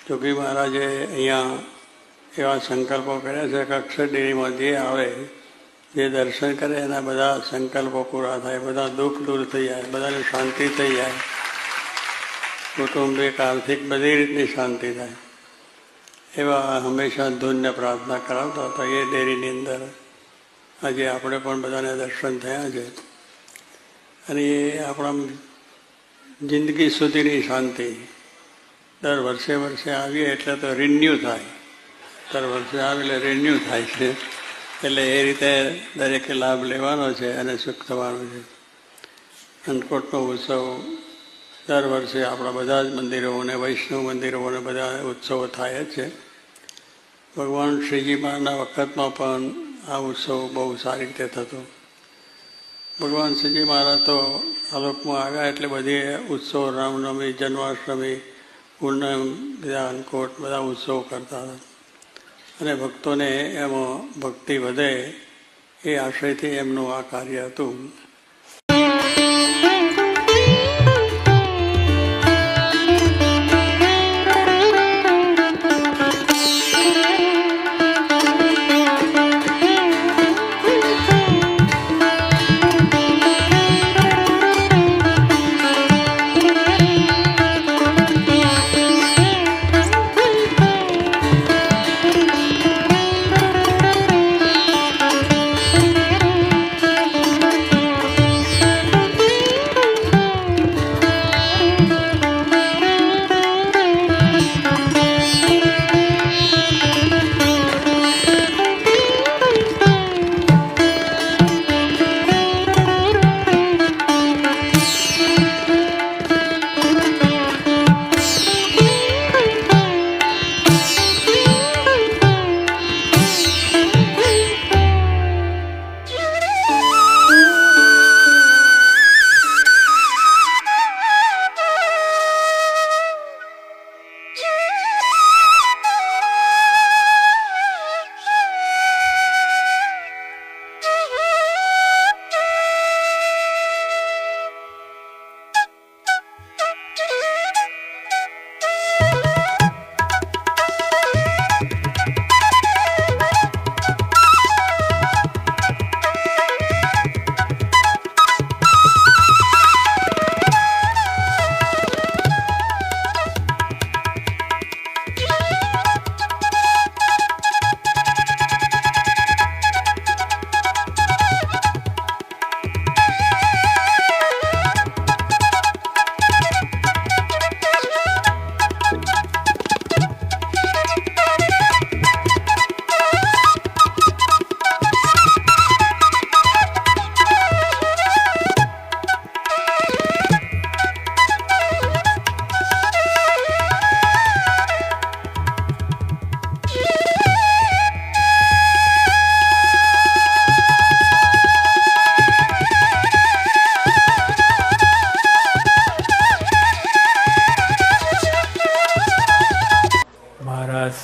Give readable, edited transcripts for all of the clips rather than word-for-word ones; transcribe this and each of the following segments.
જોગી મહારાજે અહીંયા એવા સંકલ્પો કર્યા છે કે અક્ષરડેરીમાં જે આવે, જે દર્શન કરે એના બધા સંકલ્પો પૂરા થાય, બધા દુઃખ દૂર થઈ જાય, બધાને શાંતિ થઈ જાય, કૌટુંબિક આર્થિક બધી રીતની શાંતિ થાય, એવા હંમેશા ધૂનને પ્રાર્થના કરાવતા હતા. એ ડેરીની અંદર આજે આપણે પણ બધાને દર્શન થયા છે. અને એ આપણા જિંદગી સુધીની શાંતિ દર વર્ષે આવીએ એટલે તો રિન્યુ થાય, દર વર્ષે આવે એટલે રિન્યુ થાય છે. એટલે એ રીતે દરેકે લાભ લેવાનો છે અને સુખ થવાનું છે. અન્નકૂટનો ઉત્સવ દર વર્ષે આપણા બધા જ મંદિરોને, વૈષ્ણવ મંદિરોને બધા ઉત્સવો થાય જ છે. ભગવાન શ્રીજી મહારાજના વખતમાં પણ આ ઉત્સવ બહુ સારી રીતે થતો. ભગવાન શ્રીજી મહારાજ તો આલોકમાં આવ્યા એટલે બધી ઉત્સવ, રામનવમી, જન્માષ્ટમી, પૂર્ણિમ, બધા અન્નકૂટ બધા ઉત્સવ કરતા હતા. અને ભક્તોને એમાં ભક્તિ વધે એ આશયથી એમનું આ કાર્ય હતું.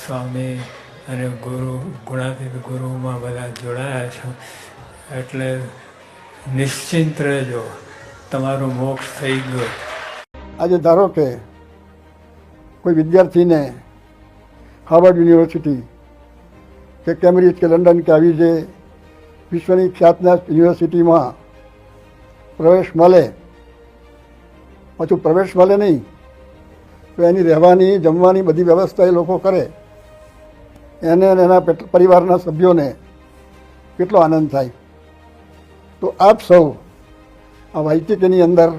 સ્વામી અને ગુરુ, ગુણાતીત ગુરુમાં બધા જોડાયા છો એટલે નિશ્ચિંત રહેજો, તમારું મોક્ષ થઈ ગયો. આજે ધારો કે કોઈ વિદ્યાર્થીને હાર્વર્ડ યુનિવર્સિટી કે કેમ્બ્રિજ કે લંડન કે આવી જે વિશ્વની ખ્યાતનામ યુનિવર્સિટીમાં પ્રવેશ મળે, પાછું પ્રવેશ મળે નહીં તો એની રહેવાની, જમવાની બધી વ્યવસ્થા એ લોકો કરે, એને અને એના પરિવારના સભ્યોને કેટલો આનંદ થાય. તો આપ સૌ આ વાયતિકની અંદર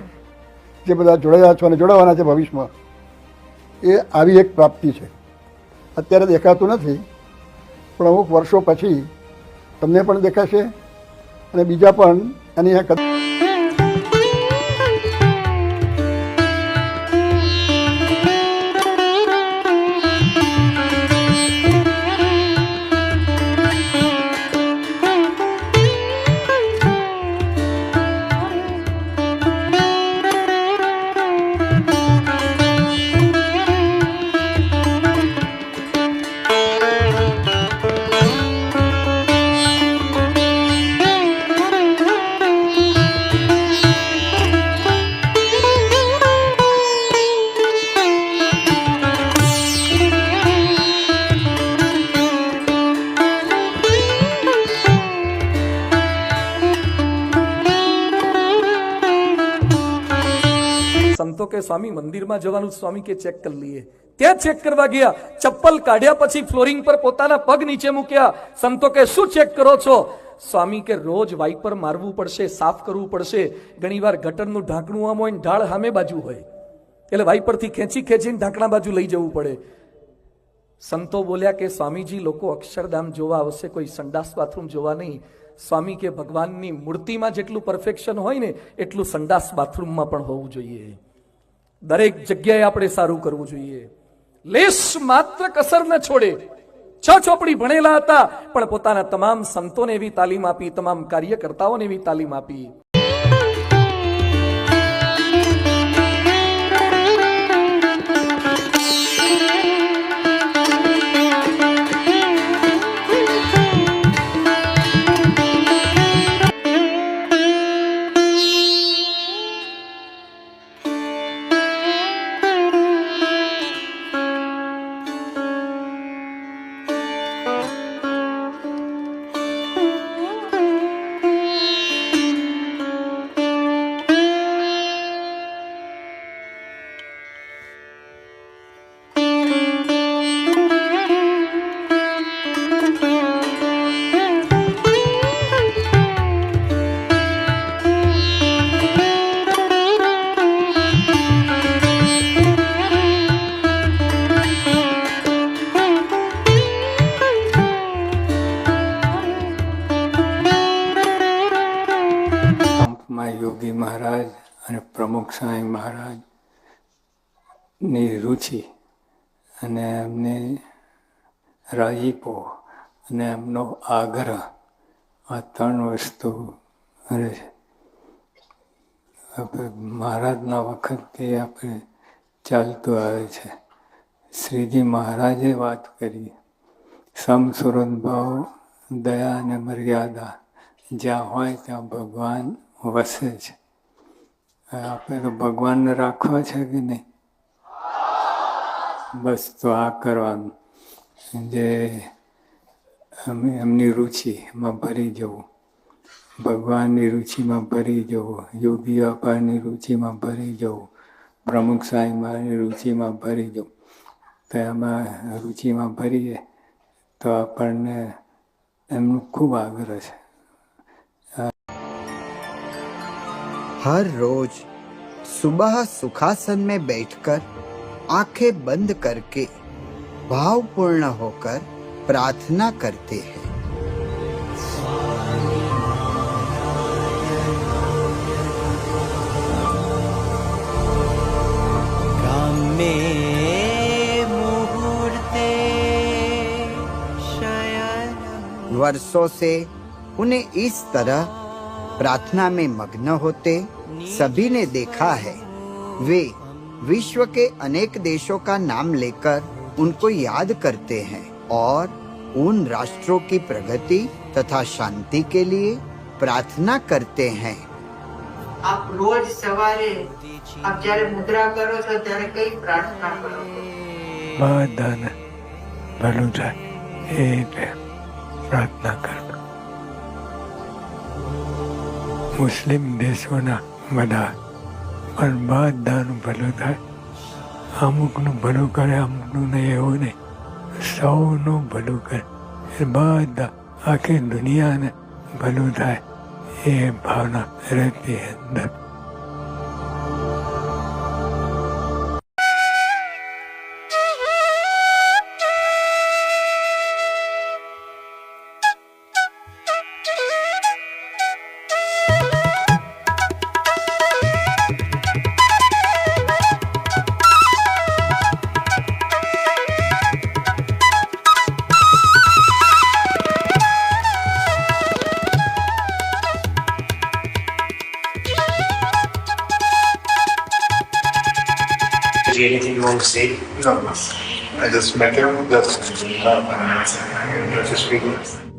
જે બધા જોડાયા છો અને જોડાવાના છે ભવિષ્યમાં, એ આવી એક પ્રાપ્તિ છે. અત્યારે દેખાતું નથી પણ અમુક વર્ષો પછી તમને પણ દેખાશે અને બીજા પણ એની આ કે સ્વામી મંદિરમાં જવાનું, સ્વામી કે ચેક કરી લઈએ. ત્યાં ચેક કરવા ગયા, ચપ્પલ કાઢ્યા પછી ફ્લોરિંગ પર પોતાના પગ નીચે મૂક્યા. સંતો કે શું ચેક કરો છો? સ્વામી કે રોજ વાઇપર મારવું પડશે, સાફ કરવું પડશે. ઘણીવાર ગટરનું ઢાંકણું આમ હોય ને ઢાળ સામે બાજુ હોય, એટલે વાઇપરથી ખેંચીને ઢાંકણા બાજુ લઈ જવું પડે. સંતો બોલ્યા કે સ્વામીજી, લોકો અક્ષરધામ જોવા આવશે, કોઈ સંડાસ બાથરૂમ જોવા નહીં. સ્વામી કે ભગવાનની મૂર્તિમાં જેટલું પરફેક્શન હોય ને એટલું સંડાસ બાથરૂમમાં પણ હોવું જોઈએ. દરેક જગ્યાએ આપણે સારું કરવું જોઈએ. લેશ માત્ર કસર ન છોડે. 6 ચોપડી ભણેલા હતા પણ પોતાના તમામ સંતોને એવી તાલીમ આપી, તમામ કાર્યકર્તાઓને એવી તાલીમ આપી. યોગી મહારાજ અને પ્રમુખ સ્વામી મહારાજની રુચિ અને એમને રાજીપો અને એમનો આગ્રહ, આ 3 વસ્તુ મહારાજના વખતથી આપણે ચાલતું આવે છે. શ્રીજી મહારાજે વાત કરી, સમસુરત ભાવ, દયા અને મર્યાદા જ્યાં હોય ત્યાં ભગવાન વસે છે. આપણે તો ભગવાનને રાખવા છે કે નહીં? બસ તો આ કરવાનું, જે એમની રુચિમાં ભરી જવું, ભગવાનની રુચિમાં ભરી જવું, યોગી બાપાની રુચિમાં ભરી જવું, પ્રમુખ સ્વામી મહારાજની રુચિમાં ભરી જવું. તો એમાં રુચિમાં ભરીએ તો આપણને એમનો ખૂબ આગ્રહ છે. हर रोज सुबह सुखासन में बैठकर आंखें बंद करके भावपूर्ण होकर प्रार्थना करते हैं. वर्षों से उन्हें इस तरह प्रार्थना में मग्न होते सभी ने देखा है. वे विश्व के अनेक देशों का नाम लेकर उनको याद करते हैं और उन राष्ट्रों की प्रगति तथा शांति के लिए प्रार्थना करते हैं. आप रोज सवारे आप જ્યારે મુદ્રા કરો છો ત્યારે કઈ પ્રાર્થના કરો? બધાને ભલું થાય એ પ્રાર્થના કરો. મુસ્લિમ દેશોના બધા પણ બધાનું ભલું થાય. અમુકનું ભલું કરે, અમુકનું નહીં એવું નહીં, સૌનું ભલું કરે. એ બધા આખી દુનિયાને ભલું થાય એ ભાવના રહેતી અંદર. Anything you want to say? No, I just met him, just speaking.